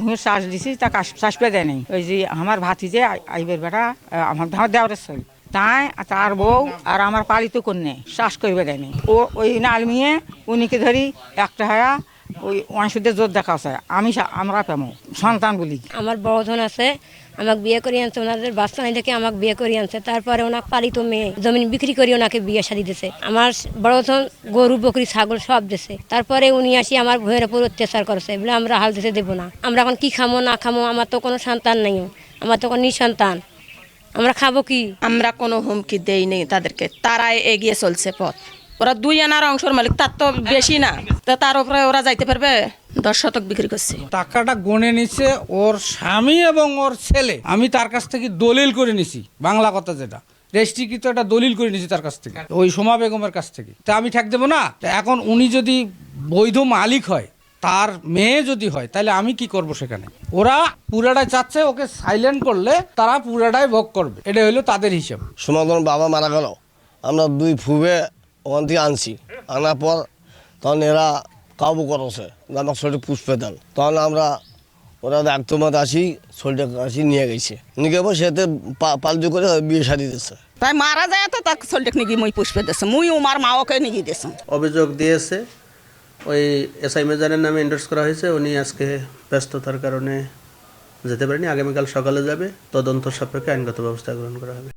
ভূমির চাষ দিছি তা চাষ পেয়ে দেয় নাই। ওই যে আমার ভাতিজে আইবের বেটা আমার দেওয়ারের চল তাই তার বউ আর আমার পালিত কন্যা চাষ করবে দেয়নি। ও ওই নালমিয়ে উনিকে ধরি একটা হায়া ওই অংশুদের জোর দেখা আছে আমরা পেমো সন্তান বলি। আমার বড় ধন আছে, আমাকে বিয়ে করে আনছে, ওনাদের বাচ্চা নাই দেখে আমাকে বিয়ে করে আনছে। তারপরে ওনাকে পালিত মেয়ে জমিন বিক্রি করে ওনাকে বিয়ে শাদী দিয়েছে। আমার বড় ধন গরু বকরি ছাগল সব দিছে। তারপরে উনি আসি আমার ভয়ের উপর অত্যাচার করেছে বলে আমরা হাল দিতে দেবো না। আমরা এখন কি খামো না খামো, আমার তো কোনো সন্তান নেই, আমার তো কোনো নিঃসন্তান, আমরা খাবো কি? আমরা কোনো হুমকি দেই নেই তাদেরকে, তারাই এগিয়ে চলছে পথ। ওরা 2 আনার অংশের মালিক, তার তো বেশি না, তার উপরে ওরা যাইতে পারবে। 10 শতক বিক্রি করছে। টাকাটা গনে নিচ্ছে ওর স্বামী এবং ওর ছেলে। আমি তার কাছ থেকে দলিল করে নিছি, বাংলা কথা যেটা রেজিস্ট্রিকৃত একটা দলিল করে নিছি তার কাছ থেকে, ওই সোমা বেগমের কাছ থেকে। তা আমি ঠেক দেবো না? এখন উনি যদি বৈধ মালিক হয়, তার মেয়ে যদি হয়, তাহলে আমি কি করব সেখানে? ওরা পুরাটাই চাচ্ছে, ওকে সাইলেন্ট করলে তারা পুরাটাই ভোগ করবে, এটা হলো তাদের হিসাব। সমাধান বাবা মারা গেল, আমরা 2 ফুবে ওখান থেকে আনছি, আনার পর তখন এরা কাবু করছে আমার শরীরে পুষ্পে দেন। তখন আমরা ওরা একদমাত আসি, শরীরটা আসি নিয়ে গেছে, নিয়ে গেবো সেতে পাল্টু করে বিয়ে শাদী দিচ্ছে। তাই মারা যায় তো তাকে শরীরটা নিয়ে মই পুষ্পে দিচ্ছে, মুই আমার মা ওকে নিয়ে দিয়েছে। অভিযোগ দিয়েছে, ওই এসআই মেজারের নামে এন্ডোর্স করা হয়েছে। উনি আজকে ব্যস্ততার কারণে যেতে পারেনি, আগামীকাল সকালে যাবে। তদন্ত সাপেক্ষে আইনগত ব্যবস্থা গ্রহণ করা হবে।